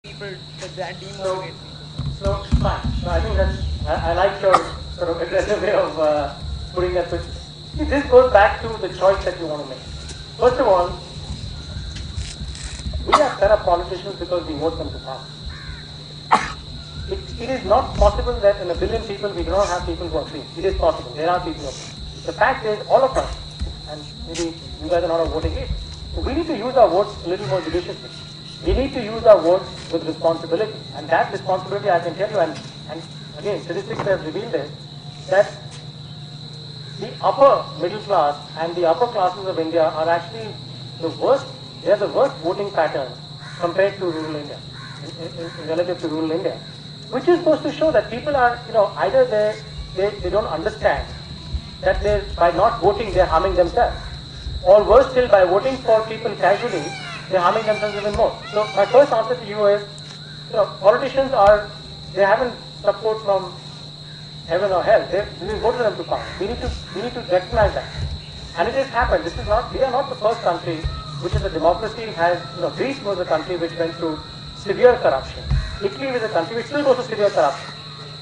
people that So, demotivate people. so fine. So I think that's, I like your sort of aggressive way of putting that question. See, this goes back to the choice that you want to make. First of all, we have set up politicians because we vote them to power. It is not possible that in a billion people we do not have people who are free. It is possible. There are people who are free. The fact is, all of us, and maybe you guys are not a voting age, so we need to use our votes a little more judiciously. We need to use our votes with responsibility. And that responsibility, I can tell you, and again, statistics have revealed this, that the upper middle class and the upper classes of India are actually the worst, they are the worst voting patterns compared to rural India, in relative to rural India, which is supposed to show that people are, either they don't understand that they by not voting they're harming themselves, or worse still, by voting for people casually, they're harming themselves even more. So my first answer to you is, politicians they haven't support from heaven or hell. We will go to them to power. We need to recognize that. And it has happened. We are not the first country which is a democracy Greece was a country which went through severe corruption. Italy was a country which still goes through severe corruption.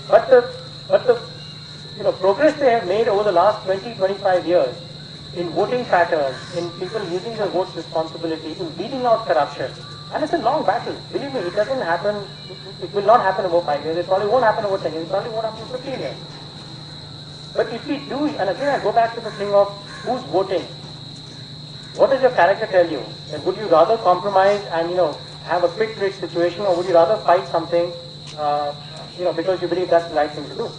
But the progress they have made over the last 20, 25 years in voting patterns, in people using their votes responsibility, in beating out corruption. And it's a long battle. Believe me, it doesn't happen, it will not happen over 5 years, it probably won't happen over 10 years, it probably won't happen over 15 years. But if we do, and again I go back to the thing of who's voting, what does your character tell you? And would you rather compromise and have a quick rich situation, or would you rather fight something because you believe that's the right thing to do?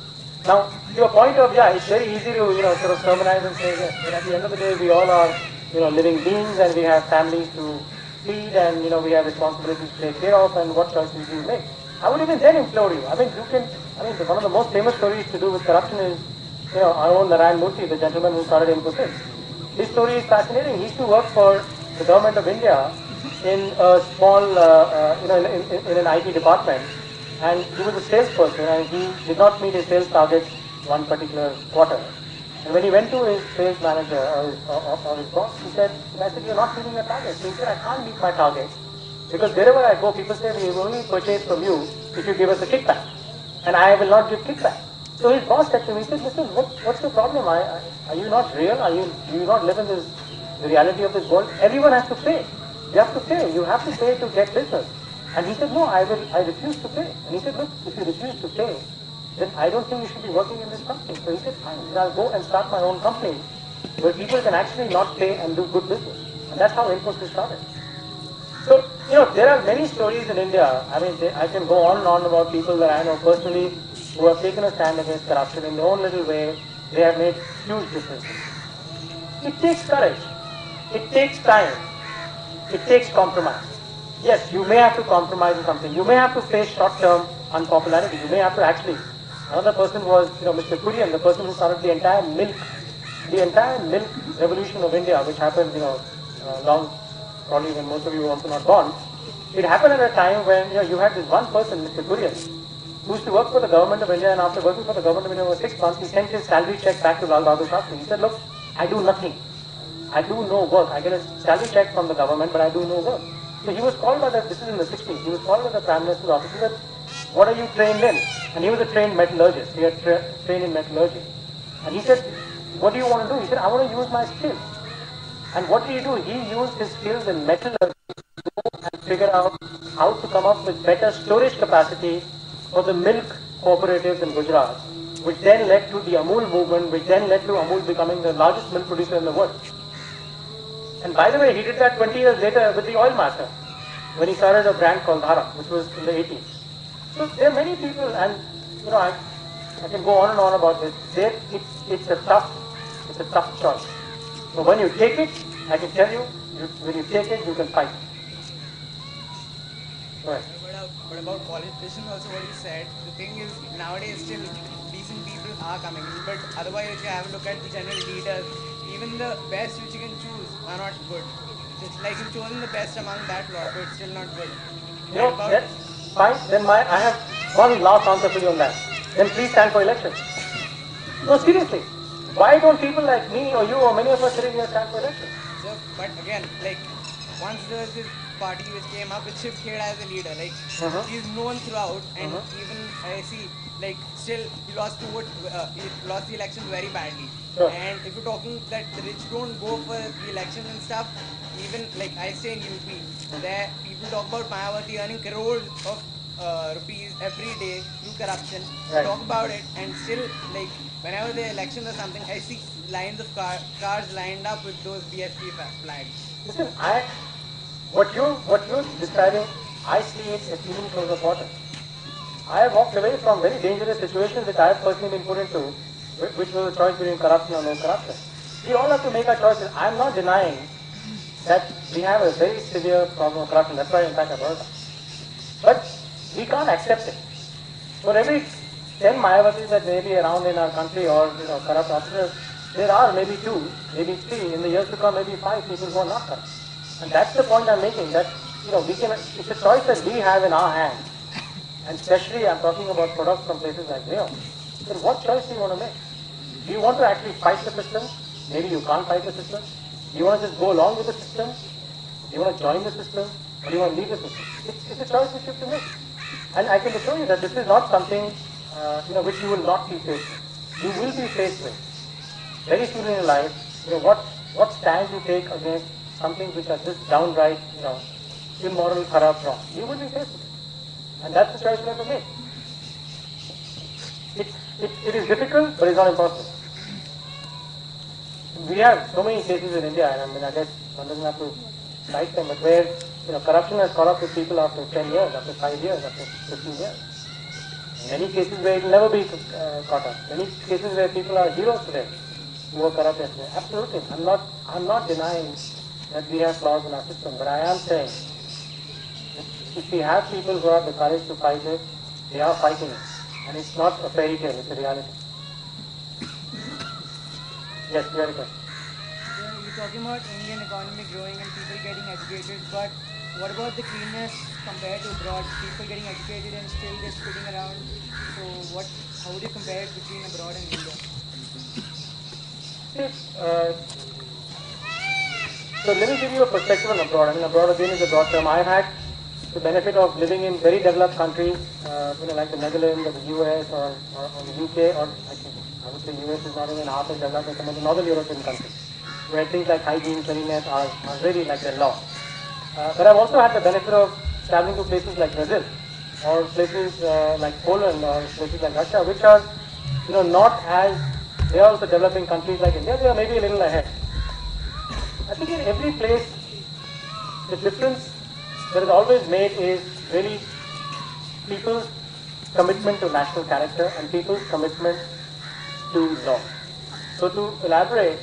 Now, to your point of, it's very easy to sort of sermonize and say that, but at the end of the day we all are living beings and we have families to feed and we have responsibilities to take care of, and what choices do you make? I would even then implore you. One of the most famous stories to do with corruption is our own Narayan Murthy, the gentleman who started Infosys. His story is fascinating. He used to work for the government of India in a small, in an IT department, and he was a salesperson, and he did not meet his sales targets one particular quarter. And when he went to his sales manager or his boss, I said, you're not meeting your targets. He said, I can't meet my targets because wherever I go, people say we will only purchase from you if you give us a kickback, and I will not give kickback. So his boss said to me, he said, listen, what's the problem? Are you not real? Do you not live in the reality of this world? Everyone has to pay. You have to pay. You have to pay to get business. And he said, no, I refuse to pay. And he said, look, if you refuse to pay, then I don't think you should be working in this company. So he said, fine, then I'll go and start my own company where people can actually not pay and do good business. And that's how Infosys started. So, there are many stories in India. I can go on and on about people that I know personally who have taken a stand against corruption in their own little way. They have made huge differences. It takes courage. It takes time. It takes compromise. Yes, you may have to compromise on something. You may have to face short-term unpopularity. You may have to actually. Another person was, Mr. Kurian, the person who started the entire milk revolution of India, which happened, long, probably when most of you were also not born. It happened at a time when you had this one person, Mr. Kurian, who used to work for the government of India, and after working for the government of India for 6 months, he sent his salary check back to Lal Bahadur Shastri. He said, look, I do nothing. I do no work. I get a salary check from the government, but I do no work. So he was called by this is in the 60s, he was called by the Prime Minister's office. He said, what are you trained in? And he was a trained metallurgist. He had trained in metallurgy. And he said, what do you want to do? He said, I want to use my skills. And what did he do? He used his skills in metallurgy and figure out how to come up with better storage capacity for the milk cooperatives in Gujarat, which then led to the Amul movement, which then led to Amul becoming the largest milk producer in the world. And by the way, he did that 20 years later with the oil matter, when he started a brand called Dhara, which was in the 80s. So there are many people, and I can go on and on about this. It's a tough choice. So when you take it, I can tell you, when you take it, you can fight. Go ahead. But about politicians also, what you said, the thing is, nowadays still decent people are coming in, but otherwise if you have a look at the general leaders, even the best which you can choose are not good. It's like you've chosen the best among that lot, but it's still not good. That's fine. Then I have one last answer for you on that. Then please stand for election. No, seriously. Why don't people like me or you or many of us sitting here stand for election? So, but again, like once there's this party which came up with Shiv Kheda as a leader. Like he's known throughout, and even I see like still he lost to vote. He lost the elections very badly. Sure. And if you're talking that the rich don't go for the elections and stuff, even like I stay in UP, there people talk about Mayawati earning crores of rupees every day through corruption. Right. Talk about it, and still like whenever the elections or something, I see lines of cars lined up with those BSP flags. Listen, what you're describing, I see it as even closer quarter. I have walked away from very dangerous situations which I have personally been put into, which was a choice between corruption or no corruption. We all have to make our choices. I am not denying that we have a very severe problem of corruption. That's why, in fact, I brought it up. But we can't accept it. For every 10 Mayavatis that may be around in our country or corrupt officers, there are maybe 2, maybe 3, in the years to come, maybe 5 people who are not corrupt. And that's the point I'm making, that we can. It's a choice that we have in our hands. And especially I'm talking about products from places like Mayo. Then what choice do you want to make? Do you want to actually fight the system? Maybe you can't fight the system. Do you want to just go along with the system? Do you want to join the system? Or do you want to leave the system? It's a choice which you have to make. And I can assure you that this is not something which you will not be faced with. You will be faced with. Very soon in your life, what stand you take against something which are just downright, immoral, corrupt, wrong. You will be faced with it. And that's the choice you have to make. It is difficult, but it's not impossible. We have so many cases in India, and I guess one doesn't have to cite them, but where corruption has caught up with people after 10 years, after 5 years, after 15 years. Many cases where it will never be caught up. Many cases where people are heroes today who were corrupt yesterday. Absolutely. I'm not denying that we have flaws in our system, but I am saying if we have people who have the courage to fight it, they are fighting it. And it's not a fairy tale, it's a reality. Yes, you have a question. You're talking about Indian economy growing and people getting educated, but what about the cleanness compared to abroad? People getting educated and still just sitting around. So how would you compare it between abroad and India? So let me give you a perspective on abroad. I mean, abroad again is a broad term. I've had the benefit of living in very developed countries, like the Netherlands or the US or the UK, or I would say US is not even half as developed as some of the Northern European countries, where things like hygiene, cleanliness are really like their law. But I've also had the benefit of traveling to places like Brazil, or places like Poland, or places like Russia, which are not as, they are also developing countries like India, they are maybe a little ahead. I think in every place, the difference that is always made is really people's commitment to national character and people's commitment to law. So to elaborate,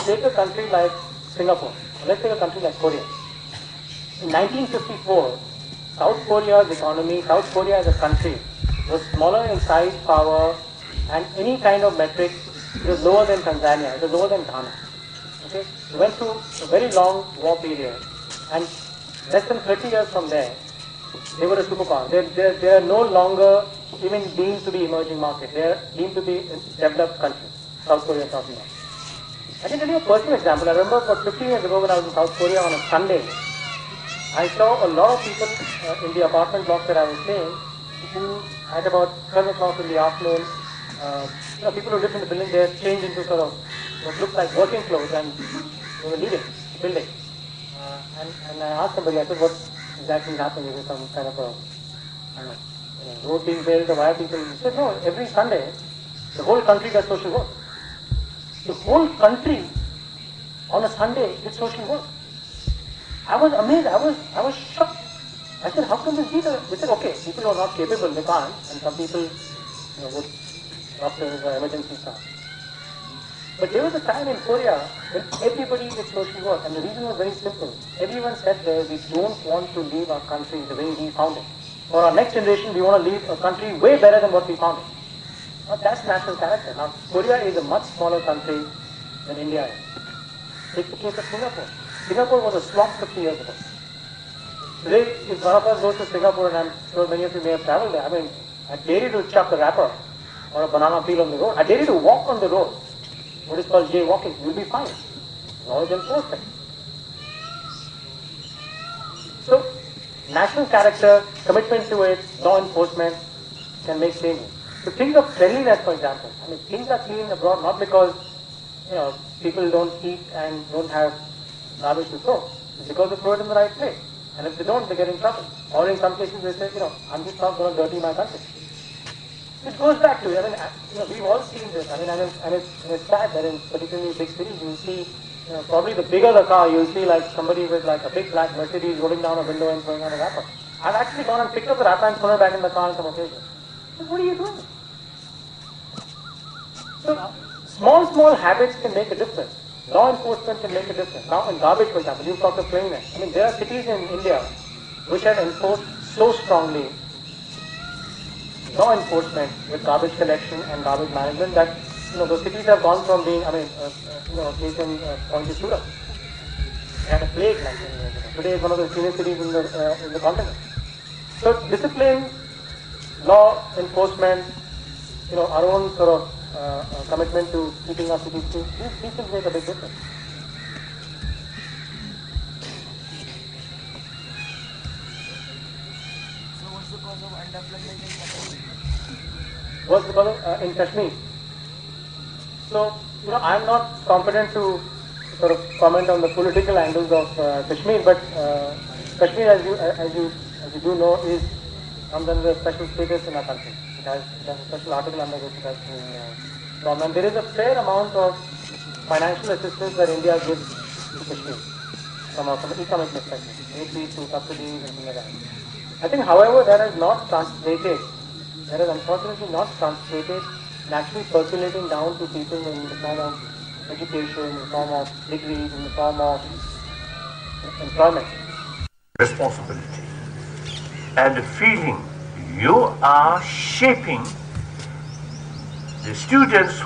take a country like Singapore, let's take a country like Korea. In 1954, South Korea's economy, South Korea as a country, was smaller in size, power, and any kind of metric. It was lower than Tanzania, it was lower than Ghana. Okay? We went through a very long war period, and less than 30 years from there, they were a superpower. They are no longer even deemed to be emerging market. They are deemed to be developed countries, South Korea talking about. I can tell you a personal example. I remember about 15 years ago when I was in South Korea on a Sunday, I saw a lot of people in the apartment block that I was staying who at about 12 o'clock in the afternoon, people who lived in the building, they had changed into sort of what looked like working clothes and they were leaving the building. And I asked somebody, I said, what exactly is happening? Is it some kind of a, I don't know, road being built or why are people? He said, no, every Sunday, the whole country does social work. The whole country on a Sunday did social work. I was amazed, I was shocked. I said, how can this be? They said, okay, people who are not capable, they can't, and some people, with doctors or emergency staff. But there was a time in Korea when everybody did social work, and the reason was very simple. Everyone said there, we don't want to leave our country the way we found it. For our next generation, we want to leave a country way better than what we found it. Now that's national character. Now Korea is a much smaller country than India is. Take the case of Singapore. Singapore was a slum 50 years ago. Today, if one of us goes to Singapore, and I'm sure many of you may have traveled there, I mean, I dare you to chuck a wrapper or a banana peel on the road. I dare you to walk on the road. What is called jaywalking. You'll be fine. Law is enforcement. So national character, commitment to it, law enforcement can make changes. So think of cleanliness, for example. I mean, things are clean abroad not because people don't eat and don't have garbage to throw. It's because they throw it in the right place. And if they don't, they get in trouble. Or in some cases, they say, I'm just not going to dirty my country. It goes back to, we've all seen this. I mean, and it's sad that in particularly big cities, you'll see, probably the bigger the car, you'll see like somebody with like a big black Mercedes rolling down a window and throwing out a wrapper. I've actually gone and picked up the wrapper and thrown it back in the car on some occasion. But what are you doing? So, small habits can make a difference. Law enforcement can make a difference. Now, in garbage, for example, you've talked of cleanliness. I mean, there are cities in India which have enforced so strongly law enforcement with garbage collection and garbage management that those cities have gone from being, case in point to Surat. They had a plague like 10 years ago. Today it's one of the cleanest cities in the continent. So discipline, law enforcement, our own sort of commitment to keeping our cities clean, these things make a big difference. So what's the cause of underemployment in Kashmir? What's the cause in Kashmir? So, I'm not competent to sort of comment on the political angles of Kashmir, but Kashmir, as you do know, is under a special status in our country. It has a special article under which it has been drawn. And there is a fair amount of financial assistance that India gives to Kashmir from an economic perspective, maybe through subsidies and things like that. I think, however, that has unfortunately not translated and actually percolating down to people in the form of education, in the form of degrees, in the form of employment. Responsibility and the feeling you are shaping the students